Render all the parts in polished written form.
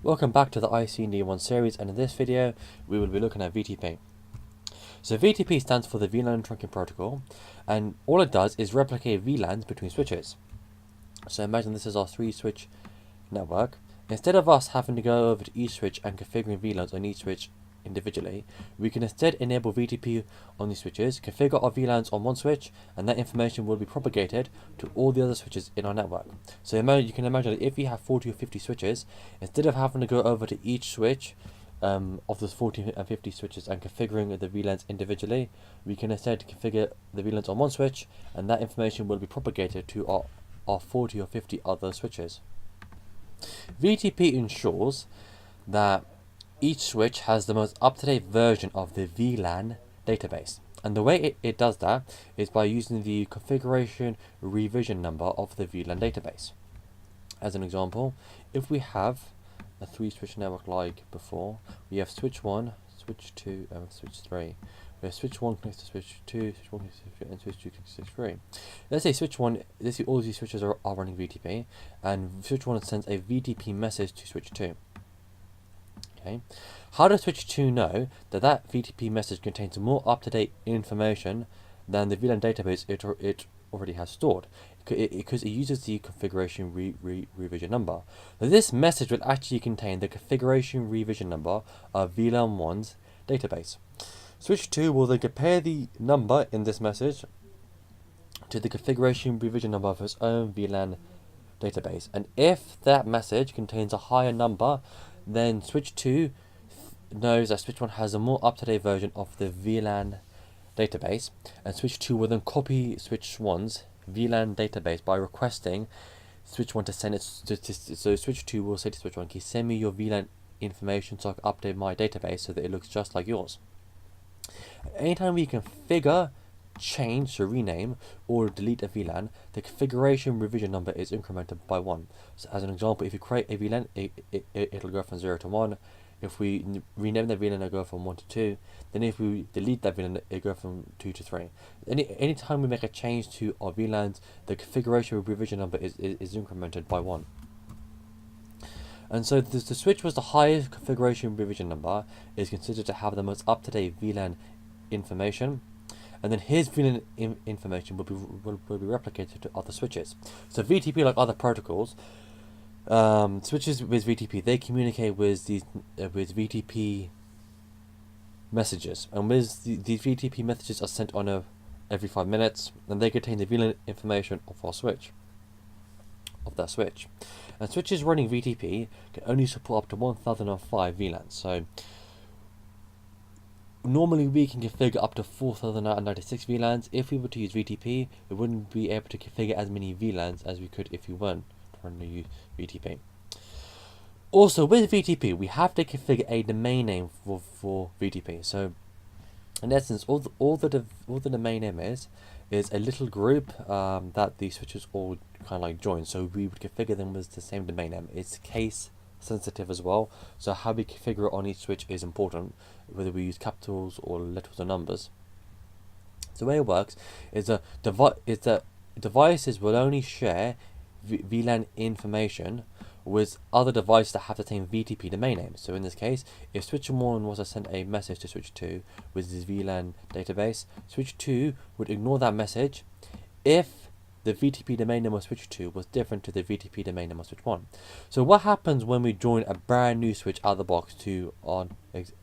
Welcome back to the ICD1 series, and in this video we will be looking at VTP. So VTP stands for the VLAN trunking protocol, and all it does is replicate VLANs between switches. So imagine this is our 3-switch network. Instead of us having to go over to each switch and configuring VLANs on each switch individually, we can instead enable VTP on these switches, configure our VLANs on one switch, and that information will be propagated to all the other switches in our network. So you can imagine that if you have 40 or 50 switches, instead of having to go over to each switch of those 40 and 50 switches and configuring the VLANs individually, we can instead configure the VLANs on one switch, and that information will be propagated to our 40 or 50 other switches. VTP ensures that each switch has the most up-to-date version of the VLAN database, and the way it does that is by using the configuration revision number of the VLAN database. As an example, if we have a 3-switch network like before, we have switch 1, switch 2, and switch 3. We have switch 1 connects to switch 2, switch 1 connects to switch 3, and switch 2 connects to switch 3. Let's say switch 1, all these switches are running VTP, and switch 1 sends a VTP message to switch 2. Okay. How does switch 2 know that that VTP message contains more up-to-date information than the VLAN database it already has stored? Because it uses the configuration revision number. Now, this message will actually contain the configuration revision number of VLAN 1's database. Switch 2 will then compare the number in this message to the configuration revision number of its own VLAN database, and if that message contains a higher number, then switch 2 knows that switch 1 has a more up-to-date version of the VLAN database, and switch 2 will then copy switch 1's VLAN database by requesting switch 1 to send it so switch 2 will say to switch 1, can you send me your VLAN information so I can update my database so that it looks just like yours. Anytime we configure, change, so rename, or delete a VLAN, the configuration revision number is incremented by 1. So as an example, if you create a VLAN, it'll go from 0 to 1. If we rename the VLAN, it'll go from 1 to 2. Then if we delete that VLAN, it'll go from 2 to 3. Anytime we make a change to our VLANs, the configuration revision number is incremented by 1. And so the switch with the highest configuration revision number is considered to have the most up-to-date VLAN information, and then his VLAN information will be replicated to other switches. So VTP, like other protocols, switches with VTP, they communicate with these with VTP messages, and with these VTP messages are sent on every 5 minutes, and they contain the VLAN information of our switch. That switch, and switches running VTP can only support up to 1005 VLANs. So normally we can configure up to 4096 VLANs. If we were to use VTP, we wouldn't be able to configure as many VLANs as we could if we weren't trying to use VTP. Also, with VTP, we have to configure a domain name for VTP. So in essence, all the domain name is a little group that the switches all kind of like join. So we would configure them with the same domain name. It's case sensitive as well, so how we configure it on each switch is important, whether we use capitals or letters or numbers. So the way it works is that devices will only share VLAN information with other devices that have the same VTP domain name. So in this case, if switch 1 was to send a message to switch 2 with this VLAN database, switch 2 would ignore that message if the VTP domain name of switch 2 was different to the VTP domain name of switch 1. So what happens when we join a brand new switch out of the box to our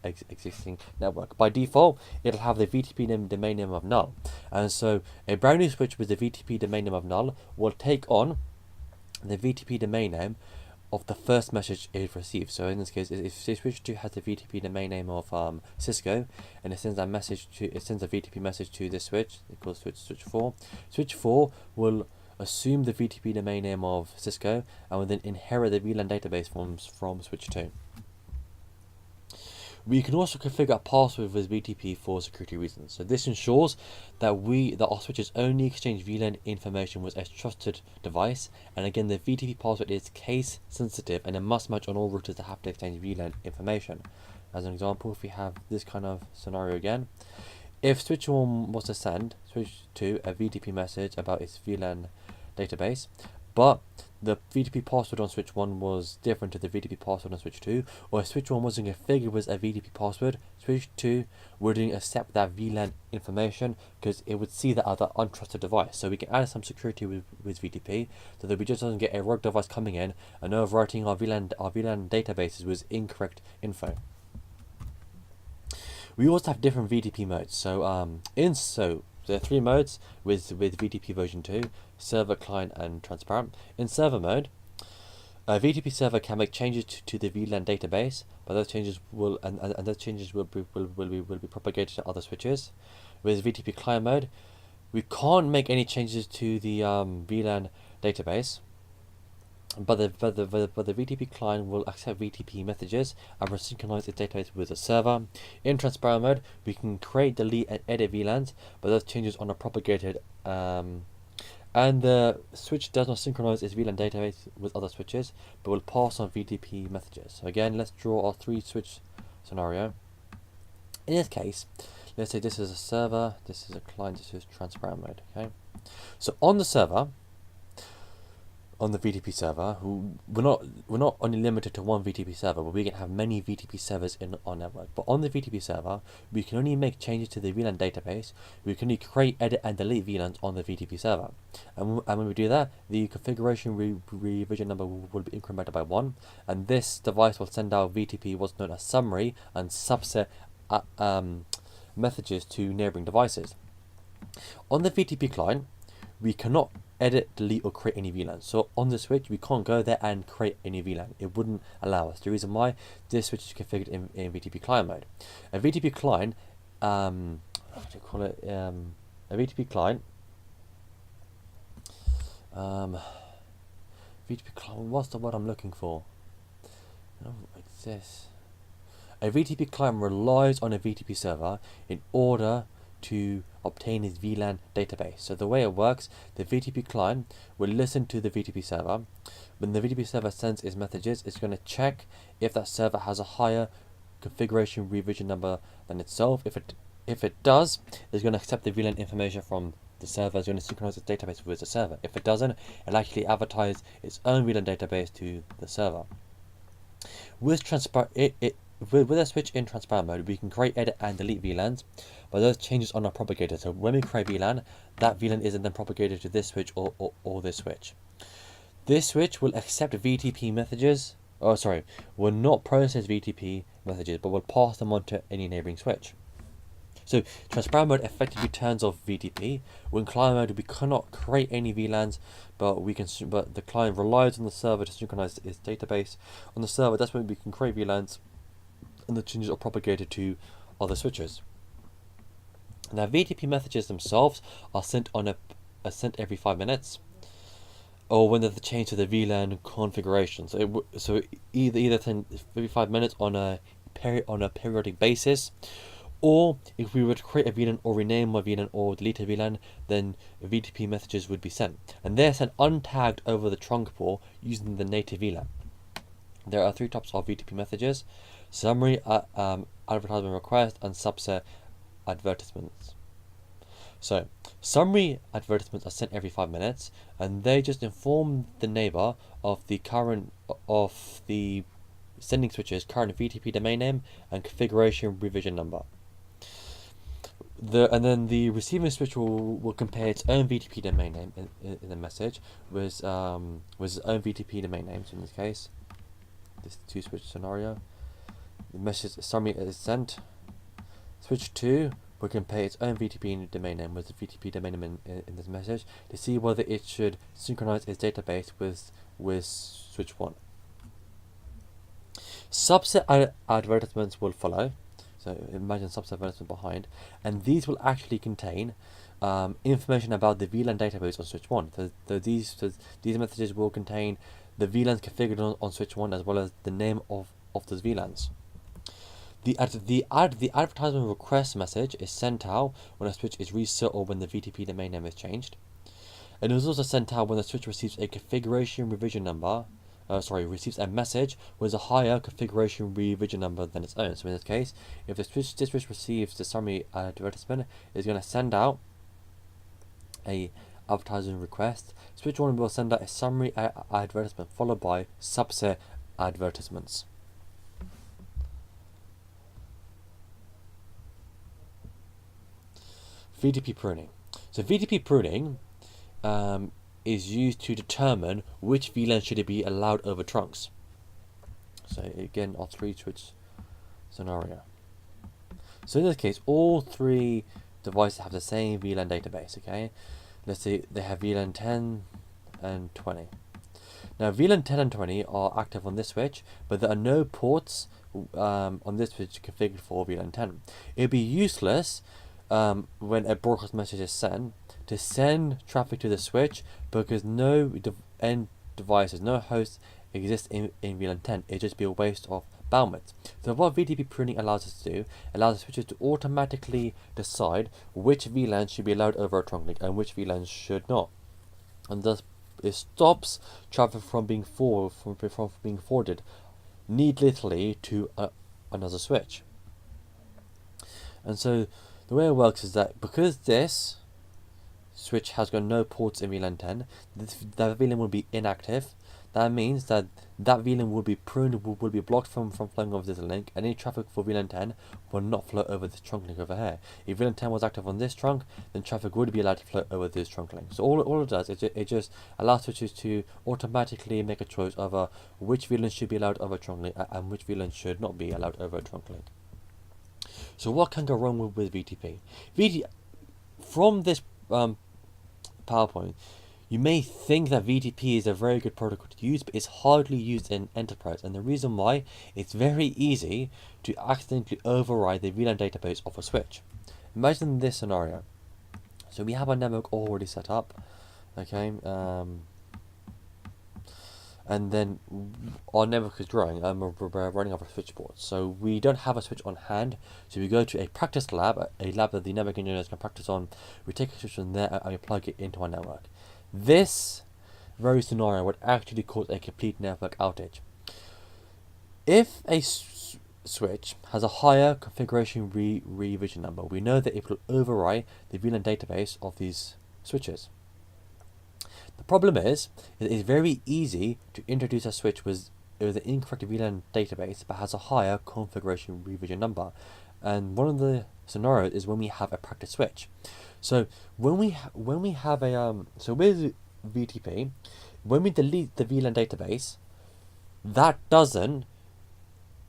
existing network? By default, it'll have the VTP domain name of null, and so a brand new switch with the VTP domain name of null will take on the VTP domain name of the first message it receives. So in this case, if switch 2 has the VTP domain name of Cisco, and it sends a VTP message to this switch, it calls switch 4. Switch 4 will assume the VTP domain name of Cisco and will then inherit the VLAN database from switch 2. We can also configure a password with VTP for security reasons. So this ensures that our switches only exchange VLAN information with a trusted device. And again, the VTP password is case sensitive, and it must match on all routers that have to exchange VLAN information. As an example, if we have this kind of scenario again, if switch 1 was to send switch 2 a VTP message about its VLAN database, but the VTP password on switch 1 was different to the VTP password on switch 2, or if switch 1 wasn't configured with a VTP password, switch 2 wouldn't accept that VLAN information because it would see that other untrusted device. So we can add some security with VTP so that we just doesn't get a rogue device coming in and overwriting our VLAN databases with incorrect info. We also have different VTP modes. So there are 3 modes with VTP version 2: server, client, and transparent. In server mode, a VTP server can make changes to the VLAN database, but those changes will be propagated to other switches. With VTP client mode, we can't make any changes to the VLAN database, but the VTP client will accept VTP messages and will synchronize its database with the server. In transparent mode, we can create, delete, and edit VLANs, but those changes are not propagated. And the switch does not synchronize its VLAN database with other switches, but will pass on VTP messages. So again, let's draw our 3 switch scenario. In this case, let's say this is a server, this is a client, this is transparent mode. Okay, so on the server, on the VTP server, we're not only limited to one VTP server, but we can have many VTP servers in our network. But on the VTP server, we can only make changes to the VLAN database. We can only create, edit, and delete VLANs on the VTP server. And when we do that, the configuration revision number will be incremented by 1, and this device will send out VTP, what's known as summary and subset messages to neighboring devices. On the VTP client, we cannot edit, delete, or create any VLANs. So on the switch, we can't go there and create any VLAN. It wouldn't allow us. The reason why, this switch is configured in VTP client mode. A VTP client, what do you call it? A VTP client. VTP client. What's the word I'm looking for? Like this. A VTP client relies on a VTP server in order to obtain its VLAN database. So the way it works, the VTP client will listen to the VTP server. When the VTP server sends its messages, it's going to check if that server has a higher configuration revision number than itself. If it does, it's going to accept the VLAN information from the server. It's going to synchronize its database with the server. If it doesn't, it'll actually advertise its own VLAN database to the server. With a switch in transparent mode, we can create, edit, and delete VLANs, but those changes are not propagated. So when we create VLAN, that VLAN isn't then propagated to this switch or this switch. This switch will accept VTP messages, will not process VTP messages, but will pass them on to any neighboring switch. So transparent mode effectively turns off VTP. When client mode, we cannot create any VLANs, but the client relies on the server to synchronize its database. On the server, that's when we can create VLANs, and the changes are propagated to other switches. Now, VTP messages themselves are sent sent every 5 minutes, or when there's a change to the VLAN configuration. So either send every 5 minutes on a periodic basis, or if we were to create a VLAN or rename a VLAN or delete a VLAN, then VTP messages would be sent, and they're sent untagged over the trunk port using the native VLAN. There are 3 types of VTP messages: summary, advertisement request, and subset advertisements. So summary advertisements are sent every 5 minutes, and they just inform the neighbor of the sending switch's current VTP domain name and configuration revision number. And then the receiving switch will compare its own VTP domain name in the message with its own VTP domain name. So in this case, this 2 switch scenario, the message summary is sent. Switch 2 will compare its own VTP domain name with the VTP domain name in this message to see whether it should synchronize its database with switch 1. Subset advertisements will follow. So imagine subset advertisement behind, and these will actually contain information about the VLAN database on switch 1. So these messages will contain the VLANs configured on switch 1 as well as the name of those VLANs. The advertisement request message is sent out when a switch is reset or when the VTP domain name is changed. And it is also sent out when the switch receives a configuration revision number. Receives a message with a higher configuration revision number than its own. So in this case, if this switch receives the summary advertisement, it's going to send out a advertising request, switch 1 will send out a summary advertisement followed by subset advertisements. VTP pruning. So VTP pruning is used to determine which VLAN should be allowed over trunks. So again, our 3-switch scenario. So in this case, all 3 devices have the same VLAN database. Okay, let's say they have VLAN 10 and 20. Now VLAN 10 and 20 are active on this switch, but there are no ports on this switch configured for VLAN 10. It would be useless when a broadcast message is sent to send traffic to the switch, because no end devices, no hosts exist in VLAN 10. It'd just be a waste of bandwidth. So what VTP pruning allows us to do, allows the switches to automatically decide which VLANs should be allowed over a trunk link and which VLANs should not, and thus it stops traffic from being forwarded needlessly to another switch. And so the way it works is that because this switch has got no ports in VLAN 10, that VLAN will be inactive. That means that VLAN will be pruned, will be blocked from flowing over this link, and any traffic for VLAN 10 will not flow over this trunk link over here. If VLAN 10 was active on this trunk, then traffic would be allowed to flow over this trunk link. So all it does is it just allows switches to automatically make a choice over which VLAN should be allowed over a trunk link and which VLAN should not be allowed over a trunk link. So what can go wrong with VTP? From this PowerPoint, you may think that VTP is a very good protocol to use, but it's hardly used in enterprise. And the reason why, it's very easy to accidentally override the VLAN database of a switch. Imagine this scenario. So we have our network already set up, okay, and then our network is growing and we're running out of switchboards. So we don't have a switch on hand, so we go to a practice lab, a lab that the network engineers can practice on. We take a switch from there and we plug it into our network. This very scenario would actually cause a complete network outage. If a switch has a higher configuration revision number, we know that it will overwrite the VLAN database of these switches. The problem is, it is very easy to introduce a switch with an incorrect VLAN database but has a higher configuration revision number. And one of the scenarios is when we have a practice switch. So when we have a so with VTP, when we delete the VLAN database, that doesn't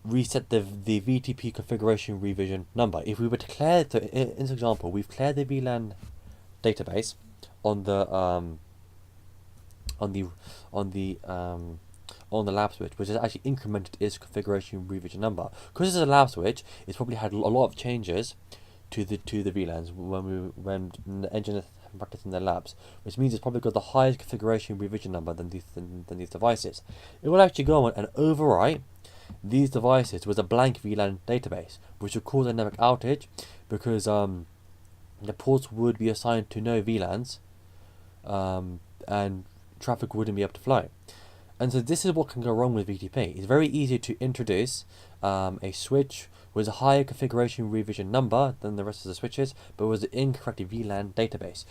reset the VTP configuration revision number. If we were to clear, so in this example, we've cleared the VLAN database on the lab switch, which has actually incremented its configuration revision number. Because it's a lab switch, it's probably had a lot of changes to the VLANs when the engineers have practiced in their labs, which means it's probably got the highest configuration revision number than these devices. It will actually go on and overwrite these devices with a blank VLAN database, which will cause a network outage because the ports would be assigned to no VLANs, and traffic wouldn't be able to flow. And so this is what can go wrong with VTP. It's very easy to introduce a switch with a higher configuration revision number than the rest of the switches, but with the incorrect VLAN database.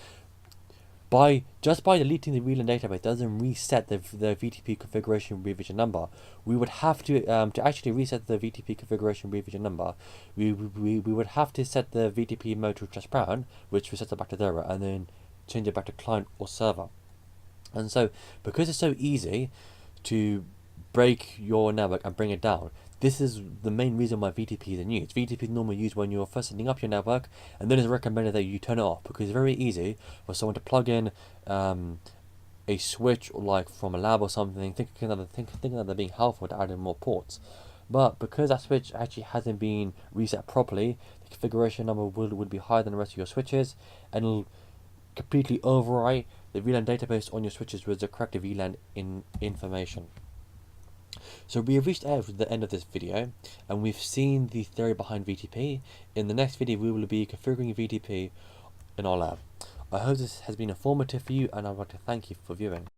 Just by deleting the VLAN database doesn't reset the VTP configuration revision number. We would have to actually reset the VTP configuration revision number. We would have to set the VTP mode to transparent, which resets it back to 0, and then change it back to client or server. And so, because it's so easy to break your network and bring it down, this is the main reason why VTP isn't used. VTP is normally used when you're first setting up your network, and then it's recommended that you turn it off, because it's very easy for someone to plug in a switch like from a lab or something, thinking that they're being helpful to add in more ports. But because that switch actually hasn't been reset properly, the configuration number would be higher than the rest of your switches, and it'll completely overwrite the VLAN database on your switches with the correct VLAN information. So we have reached the end of this video, and we've seen the theory behind VTP. In the next video, we will be configuring VTP in our lab. I hope this has been informative for you, and I'd like to thank you for viewing.